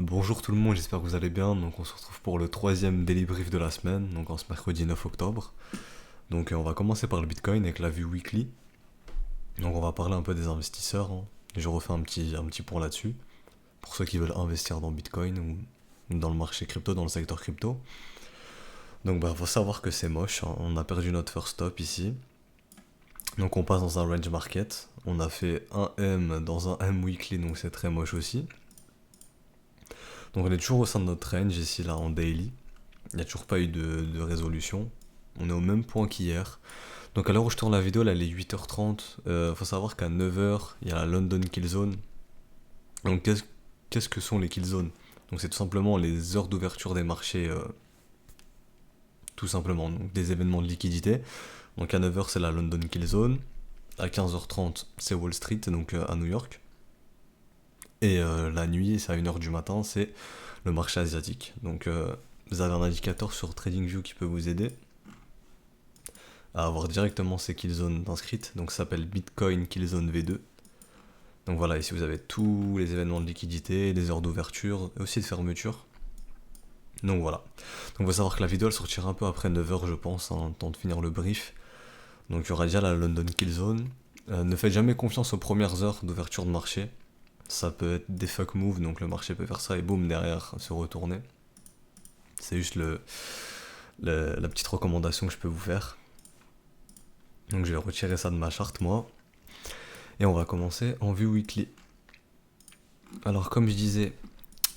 Bonjour tout le monde, j'espère que vous allez bien. Donc on se retrouve pour le troisième daily brief de la semaine, donc en ce mercredi 9 octobre. Donc on va commencer par le Bitcoin avec la vue weekly. Donc on va parler un peu des investisseurs, hein. Je refais un petit point là-dessus, pour ceux qui veulent investir dans Bitcoin ou dans le marché crypto, dans le secteur crypto. Donc faut savoir que c'est moche, hein. On a perdu notre first stop ici. Donc on passe dans un range market. On a fait un M dans un M weekly, donc c'est très moche aussi. Donc on est toujours au sein de notre range ici là en daily. Il n'y a toujours pas eu de résolution. On est au même point qu'hier. Donc à l'heure où je tourne la vidéo, là, elle est 8h30. Faut savoir qu'à 9h, il y a la London Kill Zone. Donc qu'est-ce que sont les Kill Zones? Donc c'est tout simplement les heures d'ouverture des marchés, tout simplement. Donc des événements de liquidité. Donc à 9h, c'est la London Kill Zone. À 15h30, c'est Wall Street, donc à New York. Et la nuit, c'est à 1h du matin, c'est le marché asiatique. Donc vous avez un indicateur sur TradingView qui peut vous aider à avoir directement ces killzones inscrites. Donc ça s'appelle Bitcoin Killzone V2. Donc voilà, ici vous avez tous les événements de liquidité, les heures d'ouverture et aussi de fermeture. Donc voilà. Donc il faut savoir que la vidéo elle sortira un peu après 9h je pense, hein, temps de finir le brief. Donc il y aura déjà la London Killzone. Ne faites jamais confiance aux premières heures d'ouverture de marché. Ça peut être des fuck moves, donc le marché peut faire ça et boum derrière se retourner. C'est juste la petite recommandation que je peux vous faire. Donc je vais retirer ça de ma charte moi. Et on va commencer en vue weekly. Alors comme je disais,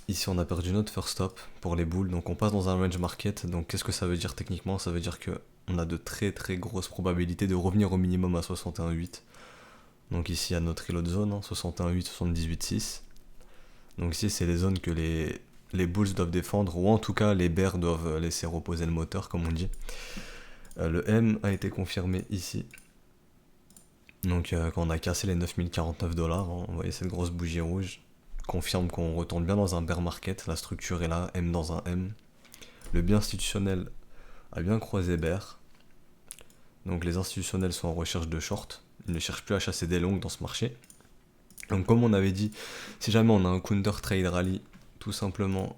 ici on a perdu notre first stop pour les bulls, donc on passe dans un range market. Donc qu'est-ce que ça veut dire techniquement? Ça veut dire que on a de très très grosses probabilités de revenir au minimum à 61,8. Donc ici à notre reload zone, hein, 61,8, 78,6. Donc ici c'est les zones que les bulls doivent défendre, ou en tout cas les bears doivent laisser reposer le moteur comme on dit. Le M a été confirmé ici. Donc quand on a cassé les 9049$, hein, on voyait cette grosse bougie rouge, confirme qu'on retourne bien dans un bear market, la structure est là, M dans un M. Le bien institutionnel a bien croisé bear, donc les institutionnels sont en recherche de short, ils ne cherchent plus à chasser des longues dans ce marché. Donc comme on avait dit, si jamais on a un counter trade rally, tout simplement,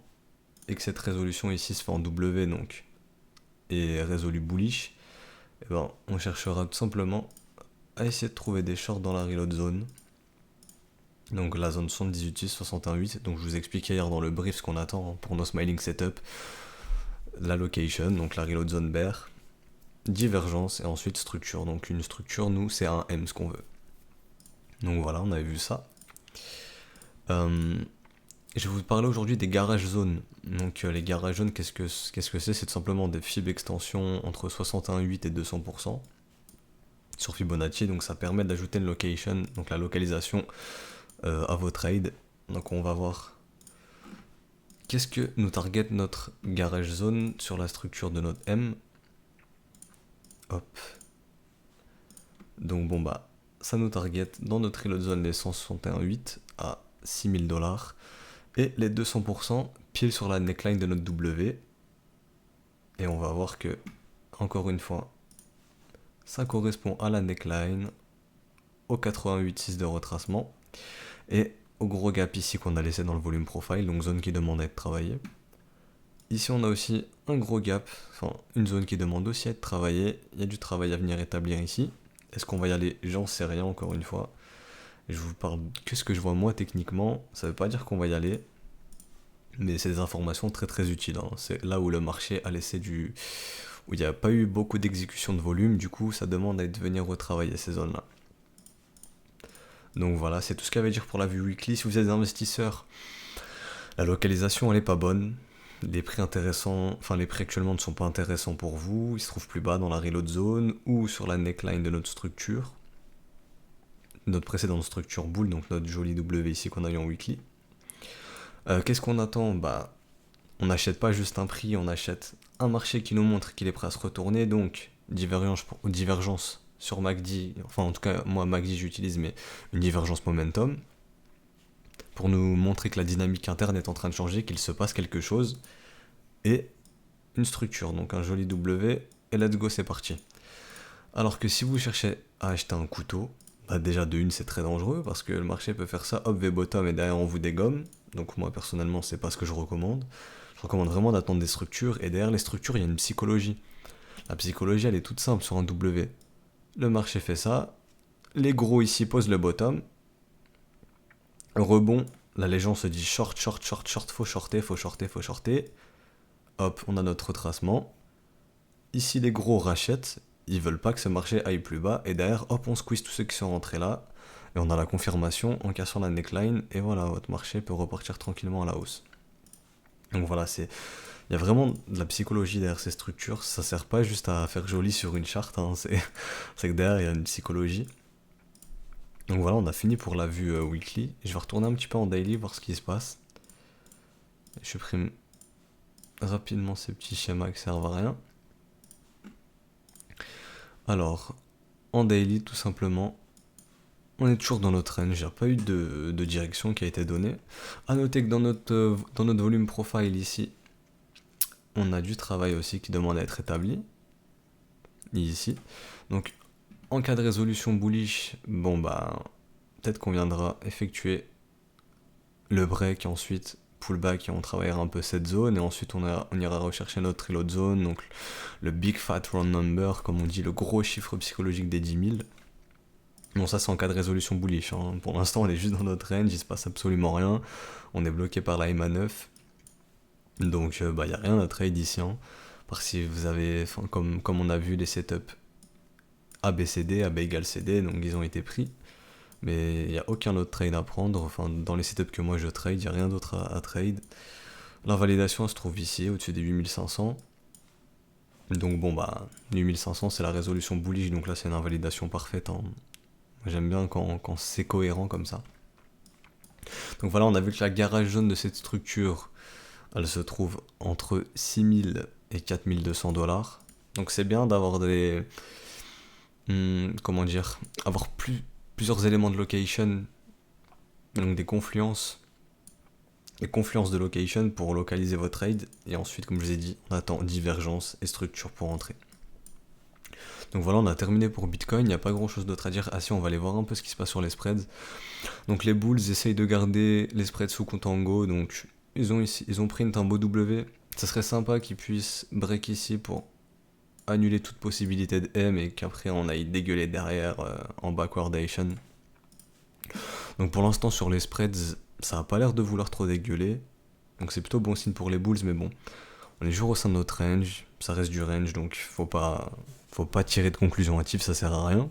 et que cette résolution ici se fait en W donc, et résolu bullish, et ben, on cherchera tout simplement à essayer de trouver des shorts dans la reload zone. Donc la zone 78, 61,8. Donc je vous expliquais hier dans le brief ce qu'on attend, hein, pour nos smiling setup. La location, donc la reload zone bear, divergence et ensuite structure. Donc une structure, nous, c'est un M ce qu'on veut. Donc voilà, on avait vu ça. Je vais vous parler aujourd'hui des garage zones. Donc les garage zones, qu'est-ce que c'est? C'est tout simplement des fib extensions entre 61,8 et 200% sur Fibonacci. Donc ça permet d'ajouter une location, donc la localisation à vos trades. Donc on va voir qu'est-ce que nous target notre garage zone sur la structure de notre M. Hop. Donc ça nous target dans notre reload zone les 161,8 à 6000$ et les 200% pile sur la neckline de notre W. Et on va voir que, encore une fois, ça correspond à la neckline, au 88,6 de retracement et au gros gap ici qu'on a laissé dans le volume profile, donc zone qui demande à être travaillée. Ici on a aussi un gros gap, enfin une zone qui demande aussi à être travaillée, il y a du travail à venir établir ici. Est-ce qu'on va y aller? J'en sais rien encore une fois. Je vous parle que ce que je vois moi techniquement, ça veut pas dire qu'on va y aller, mais c'est des informations très très utiles, hein. C'est là où le marché a laissé où il n'y a pas eu beaucoup d'exécution de volume, du coup ça demande à être venir retravailler ces zones là. Donc voilà, c'est tout ce qu'il y avait à dire pour la vue weekly. Si vous êtes des investisseurs, la localisation elle est pas bonne. Les prix intéressants, enfin les prix actuellement ne sont pas intéressants pour vous. Ils se trouvent plus bas dans la reload zone ou sur la neckline de notre structure. Notre précédente structure bull, donc notre jolie W ici qu'on a eu en weekly. Qu'est-ce qu'on attend? On n'achète pas juste un prix, on achète un marché qui nous montre qu'il est prêt à se retourner. Donc divergence sur MACD, enfin en tout cas moi MACD j'utilise, mais une divergence momentum, pour nous montrer que la dynamique interne est en train de changer, qu'il se passe quelque chose, et une structure, donc un joli W, et let's go, c'est parti. Alors que si vous cherchez à acheter un couteau, déjà de une c'est très dangereux, parce que le marché peut faire ça, hop, V-bottom, et derrière on vous dégomme, Donc moi personnellement c'est pas ce que je recommande. Je recommande vraiment d'attendre des structures, et derrière les structures il y a une psychologie. La psychologie elle est toute simple sur un W. Le marché fait ça, les gros ici posent le bottom, rebond, là les gens se disent short, short, short, short, faut shorter, faut shorter, faut shorter. Hop, on a notre retracement. Ici les gros rachètent, ils veulent pas que ce marché aille plus bas, et derrière hop on squeeze tous ceux qui sont rentrés là, et on a la confirmation en cassant la neckline, et voilà, votre marché peut repartir tranquillement à la hausse. Donc voilà, il y a vraiment de la psychologie derrière ces structures, ça sert pas juste à faire joli sur une charte, hein, c'est que derrière il y a une psychologie. Donc voilà, on a fini pour la vue weekly. Je vais retourner un petit peu en daily, voir ce qui se passe. Je supprime rapidement ces petits schémas qui servent à rien. Alors, en daily, tout simplement, on est toujours dans notre range. Il n'y a pas eu de direction qui a été donnée. A noter que dans notre volume profile ici, on a du travail aussi qui demande à être établi. Ici. Donc, en cas de résolution bullish, bon bah, peut-être qu'on viendra effectuer le break et ensuite pullback et on travaillera un peu cette zone et ensuite on ira rechercher notre reload zone, donc le big fat round number, comme on dit, le gros chiffre psychologique des 10 000. Bon, ça c'est en cas de résolution bullish, hein. Pour l'instant on est juste dans notre range, il se passe absolument rien, on est bloqué par la MA9, donc bah y a rien à trade ici, hein. Parce que si vous avez, comme on a vu les setups ABCD, AB égale CD, donc ils ont été pris. Mais il n'y a aucun autre trade à prendre, enfin dans les setups que moi je trade, il n'y a rien d'autre à trade. L'invalidation se trouve ici, au-dessus des 8500. Donc bon bah, 8500 c'est la résolution bullish, donc là c'est une invalidation parfaite, hein. J'aime bien quand c'est cohérent comme ça. Donc voilà, on a vu que la garage zone de cette structure, elle se trouve entre 6000 et 4200 dollars. Donc c'est bien d'avoir comment dire, avoir plusieurs éléments de location, donc des confluences de location pour localiser votre trade, et ensuite comme je vous ai dit on attend divergence et structure pour entrer. Donc voilà, on a terminé pour Bitcoin, il n'y a pas grand chose d'autre à dire. Ah si, on va aller voir un peu ce qui se passe sur les spreads. Donc les bulls essayent de garder les spreads sous contango, donc ils ont pris un beau W. Ça serait sympa qu'ils puissent break ici pour annuler toute possibilité de M et qu'après on aille dégueuler derrière en backwardation. Donc pour l'instant sur les spreads, ça a pas l'air de vouloir trop dégueuler. Donc c'est plutôt bon signe pour les bulls, mais bon, on est toujours au sein de notre range, ça reste du range, donc faut pas tirer de conclusion hâtive, ça sert à rien.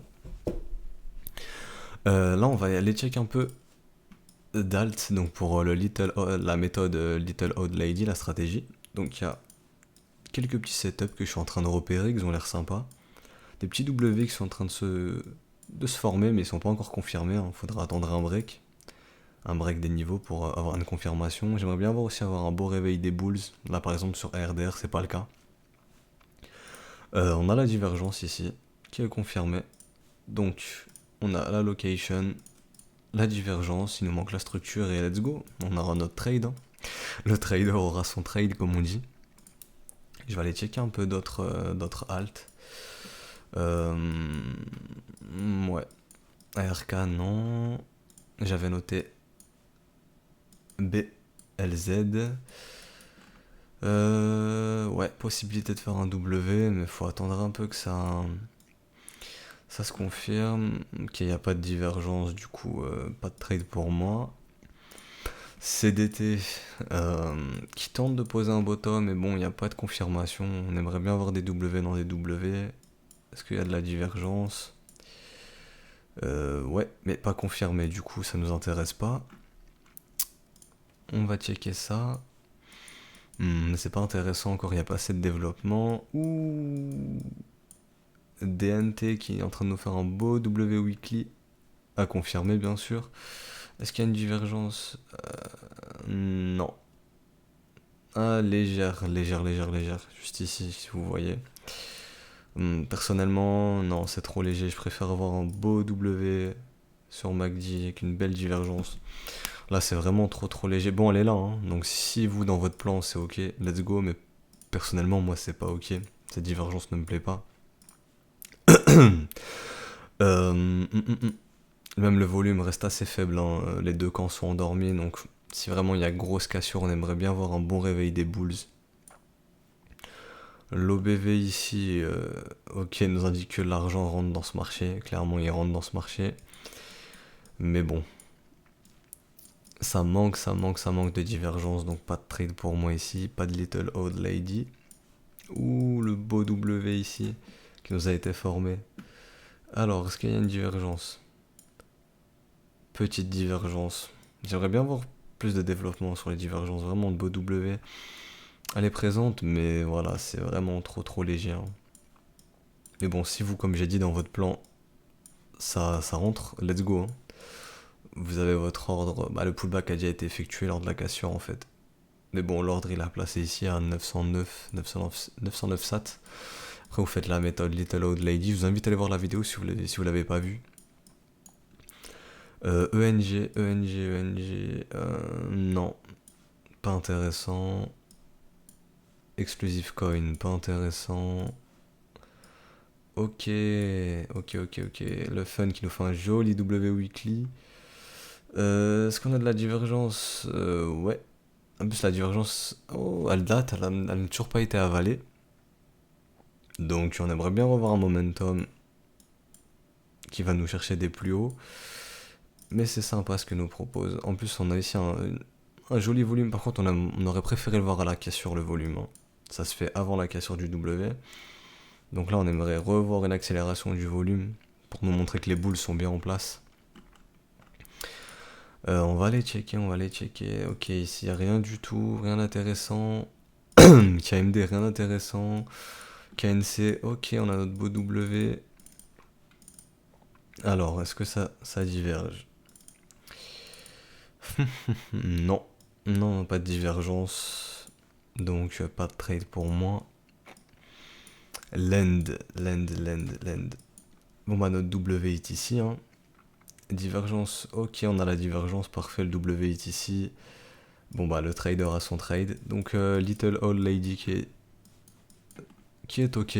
Là on va aller check un peu d'alt, donc pour la méthode Little Old Lady, la stratégie. Donc il y a quelques petits setups que je suis en train de repérer, qui ont l'air sympas. Des petits W qui sont en train de se former, mais ils sont pas encore confirmés, hein. Faudra attendre un break des niveaux pour avoir une confirmation. J'aimerais bien avoir un beau réveil des bulls. Là par exemple sur ARDR c'est pas le cas. On a la divergence ici qui est confirmée. Donc on a la location, la divergence, il nous manque la structure et let's go. On aura notre trade, hein. Le trader aura son trade comme on dit. Je vais aller checker un peu d'autres alt. Ouais. ARK non. J'avais noté BLZ. Ouais, possibilité de faire un W, mais faut attendre un peu que ça se confirme. Ok, il n'y a pas de divergence, du coup, pas de trade pour moi. CDT qui tente de poser un bottom, mais bon, il n'y a pas de confirmation. On aimerait bien avoir des W dans des W. Est-ce qu'il y a de la divergence? Ouais, mais pas confirmé, du coup, ça nous intéresse pas. On va checker ça. C'est pas intéressant encore, il n'y a pas assez de développement. Ouh, DNT qui est en train de nous faire un beau W weekly à confirmer bien sûr. Est-ce qu'il y a une divergence? Non. Ah, légère, juste ici si vous voyez. Personnellement, non, c'est trop léger, je préfère avoir un beau W sur MACD avec une belle divergence. Là c'est vraiment trop léger. Bon, elle est là, hein. Donc si vous dans votre plan c'est ok, let's go, mais personnellement moi c'est pas ok. Cette divergence ne me plaît pas. Même le volume reste assez faible, hein. Les deux camps sont endormis, donc Si vraiment il y a grosse cassure, on aimerait bien voir un bon réveil des bulls. L'OBV ici, ok, nous indique que l'argent rentre dans ce marché. Clairement, il rentre dans ce marché. Mais bon, ça manque de divergence. Donc pas de trade pour moi ici. Pas de Little Old Lady. Ouh, le beau W ici, qui nous a été formé. Alors, est-ce qu'il y a une divergence? Petite divergence. J'aimerais bien voir plus de développement sur les divergences. Vraiment, le beau W. Elle est présente, mais voilà, c'est vraiment trop léger. Hein. Mais bon, si vous, comme j'ai dit dans votre plan, ça rentre, let's go. Hein. Vous avez votre ordre. Bah, le pullback a déjà été effectué lors de la cassure en fait. Mais bon, l'ordre il a placé ici à 909 sats. Après, vous faites la méthode Little Old Lady. Je vous invite à aller voir la vidéo si vous l'avez pas vue. ENG, non, pas intéressant. Exclusive Coin, pas intéressant. Ok. Le fun qui nous fait un joli W weekly. Est-ce qu'on a de la divergence? Ouais. En plus, la divergence, oh, elle date, elle n'a toujours pas été avalée. Donc, on aimerait bien revoir un momentum qui va nous chercher des plus hauts. Mais c'est sympa ce que nous propose. En plus, on a ici un joli volume. Par contre, on aurait préféré le voir à la cassure, le volume. Hein. Ça se fait avant la cassure du W. Donc là, on aimerait revoir une accélération du volume pour nous montrer que les boules sont bien en place. On va aller checker. Ok, ici, rien du tout, rien d'intéressant. KMD, rien d'intéressant. KNC, ok, on a notre beau W. Alors, est-ce que ça diverge? Non, pas de divergence. Donc, pas de trade pour moi. Lend. Bon, bah, notre W est ici. Hein. Divergence, ok, on a la divergence, parfait, le W est ici. Bon, bah, le trader a son trade. Donc, Little Old Lady qui est ok.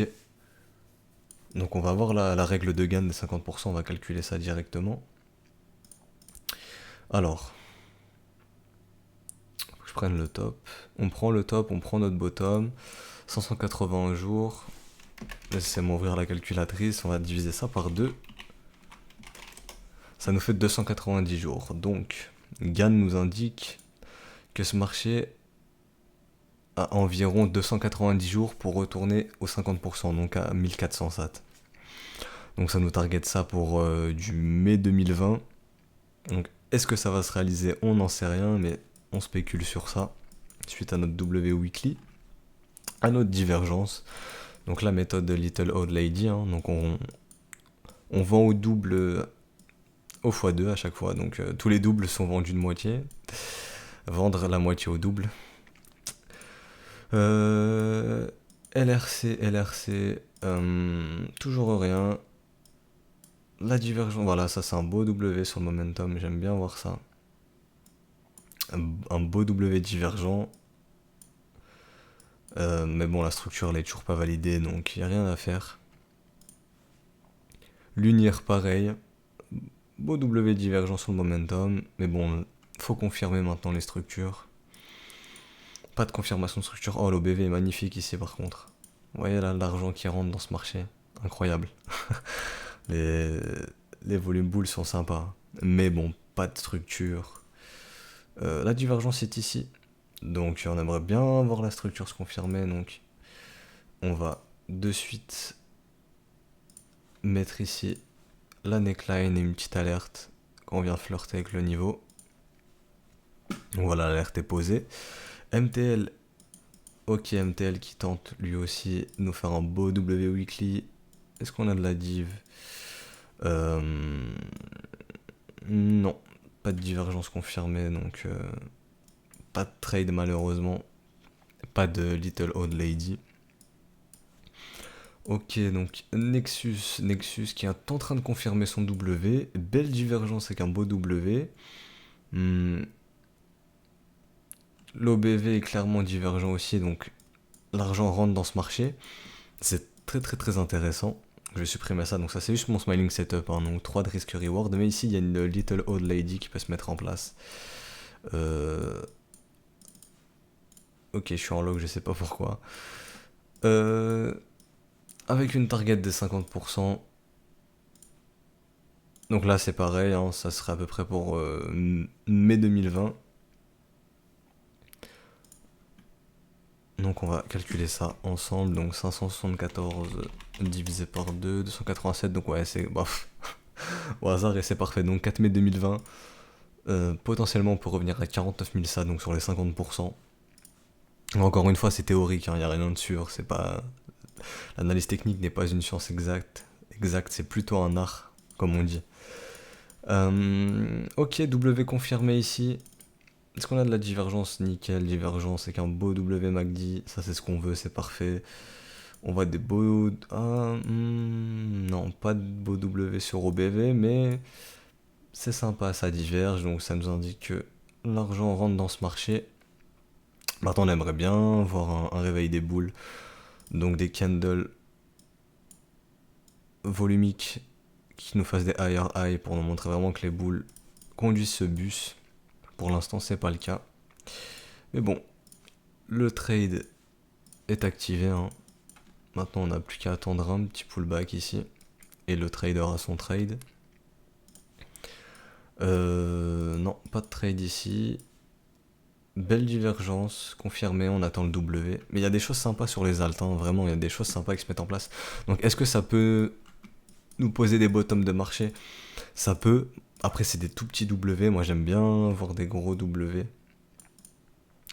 Donc, on va avoir la règle de gain de 50%, on va calculer ça directement. Alors, faut que je prenne le top. On prend le top, on prend notre bottom. 581 jours. Laissez-moi ouvrir la calculatrice, on va diviser ça par 2. Ça nous fait 290 jours. Donc, Gann nous indique que ce marché a environ 290 jours pour retourner aux 50%, donc à 1400 sats. Donc ça nous target ça pour du mai 2020. Donc est-ce que ça va se réaliser? On n'en sait rien, mais on spécule sur ça. Suite à notre W Weekly, à notre divergence. Donc la méthode de Little Old Lady, hein, donc on vend au double au x2 à chaque fois. Donc tous les doubles sont vendus de moitié. Vendre la moitié au double. LRC, toujours rien. La divergence, voilà, ça c'est un beau W sur le momentum, j'aime bien voir ça. Un beau W divergent. Mais bon, la structure elle est toujours pas validée, donc il n'y a rien à faire. L'unir pareil. Beau W divergent sur le momentum, mais bon, faut confirmer maintenant les structures. Pas de confirmation de structure. Oh, l'OBV est magnifique ici par contre. Vous voyez là l'argent qui rentre dans ce marché. Incroyable. Les volumes boules sont sympas. Mais bon, pas de structure. La divergence est ici. Donc on aimerait bien voir la structure se confirmer. Donc on va de suite mettre ici la neckline et une petite alerte quand on vient flirter avec le niveau. Donc voilà, l'alerte est posée. MTL, ok, MTL qui tente lui aussi nous faire un beau W weekly. Est-ce qu'on a de la div? Non, pas de divergence confirmée, donc pas de trade malheureusement. Pas de Little Old Lady. Ok, donc Nexus qui est en train de confirmer son W. Belle divergence avec un beau W. L'OBV est clairement divergent aussi, donc l'argent rentre dans ce marché. C'est très intéressant. Je vais supprimer ça, donc ça c'est juste mon smiling setup, hein, donc 3 de risk reward. Mais ici il y a une Little Old Lady qui peut se mettre en place. Euh, Ok, je suis en log, je sais pas pourquoi. Euh, Avec une target de 50%. Donc là, c'est pareil, hein, ça serait à peu près pour mai 2020. Donc on va calculer ça ensemble. Donc 574 divisé par 2, 287. Donc ouais, c'est bof. Au hasard et c'est parfait. Donc 4 mai 2020. Potentiellement, on peut revenir à 49 000 ça, donc sur les 50%. Encore une fois, c'est théorique, il n'y a rien de sûr. C'est pas... L'analyse technique n'est pas une science exacte. Exact, c'est plutôt un art, comme on dit. Ok, W confirmé ici. Est-ce qu'on a de la divergence? Nickel, divergence avec un beau W MACD. Ça, c'est ce qu'on veut, c'est parfait. On voit des beaux... Ah, non, pas de beau W sur OBV, mais c'est sympa, ça diverge. Donc ça nous indique que l'argent rentre dans ce marché. Maintenant, on aimerait bien voir un réveil des boules. Donc des candles volumiques qui nous fassent des higher high pour nous montrer vraiment que les boules conduisent ce bus. Pour l'instant, c'est pas le cas. Mais bon, le trade est activé, hein. Maintenant, on n'a plus qu'à attendre un petit pullback ici. Et le trader a son trade. Non, pas de trade ici. Belle divergence, confirmée, on attend le W. Mais il y a des choses sympas sur les alts, hein. Vraiment, il y a des choses sympas qui se mettent en place. Donc, est-ce que ça peut nous poser des bottoms de marché? Ça peut. Après, c'est des tout petits W. Moi, j'aime bien voir des gros W.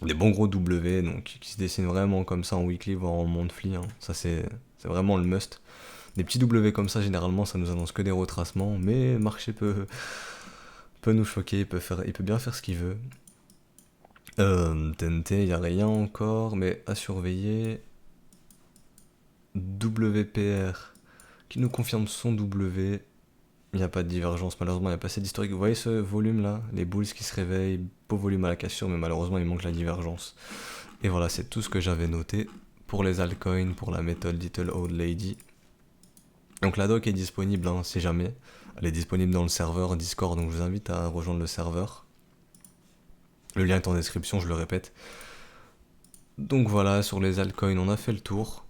Des bons gros W, donc qui se dessinent vraiment comme ça en weekly, voire en monthly, hein. Ça, c'est vraiment le must. Des petits W comme ça, généralement, ça nous annonce que des retracements, mais le marché peut nous choquer, il peut bien faire ce qu'il veut. TNT, il n'y a rien encore, mais à surveiller. WPR, qui nous confirme son W. Il n'y a pas de divergence, malheureusement, il n'y a pas assez d'historique. Vous voyez ce volume là? Les bulls qui se réveillent, beau volume à la cassure, mais malheureusement, il manque la divergence. Et voilà, c'est tout ce que j'avais noté pour les altcoins, pour la méthode Little Old Lady. Donc la doc est disponible, hein, si jamais. Elle est disponible dans le serveur Discord, donc je vous invite à rejoindre le serveur. Le lien est en description, je le répète. Donc voilà, sur les altcoins, on a fait le tour.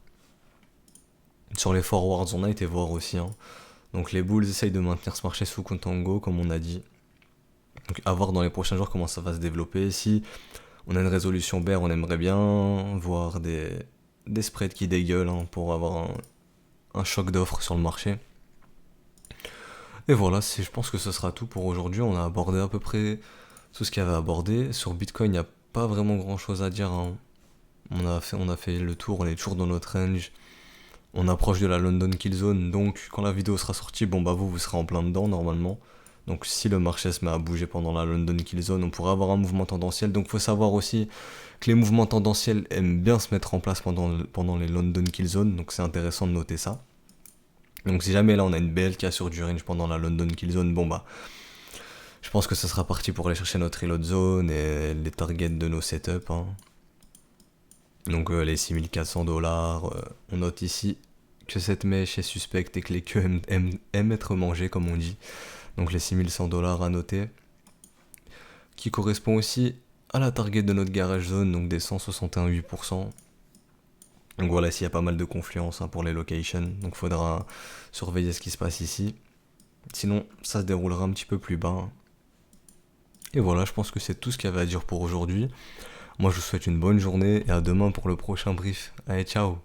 Sur les forwards, on a été voir aussi, hein. Donc les bulls essayent de maintenir ce marché sous contango, comme on a dit. Donc à voir dans les prochains jours comment ça va se développer. Si on a une résolution bear, on aimerait bien voir des spreads qui dégueulent, hein, pour avoir un choc d'offres sur le marché. Et voilà, je pense que ce sera tout pour aujourd'hui. On a abordé à peu près tout ce qu'il y avait à aborder. Sur Bitcoin, il n'y a pas vraiment grand chose à dire, hein. On a fait le tour, on est toujours dans notre range. On approche de la London Kill Zone, donc quand la vidéo sera sortie, bon bah vous serez en plein dedans normalement. Donc si le marché se met à bouger pendant la London Kill Zone, on pourrait avoir un mouvement tendanciel. Donc faut savoir aussi que les mouvements tendanciels aiment bien se mettre en place pendant les London Kill Zone, donc c'est intéressant de noter ça. Donc si jamais là on a une BL qui assure du range pendant la London Kill Zone, bon bah je pense que ce sera parti pour aller chercher notre reload zone et les targets de nos setups, hein. Donc les 6400$, on note ici que cette mèche est suspecte et que les queues aiment être mangées, comme on dit. Donc les 6100$ à noter, qui correspond aussi à la target de notre garage zone, donc des 161,8%. Donc voilà, s'il y a pas mal de confluence, hein, pour les locations, donc faudra surveiller ce qui se passe ici. Sinon, ça se déroulera un petit peu plus bas, hein. Et voilà, je pense que c'est tout ce qu'il y avait à dire pour aujourd'hui. Moi, je vous souhaite une bonne journée et à demain pour le prochain brief. Allez, ciao!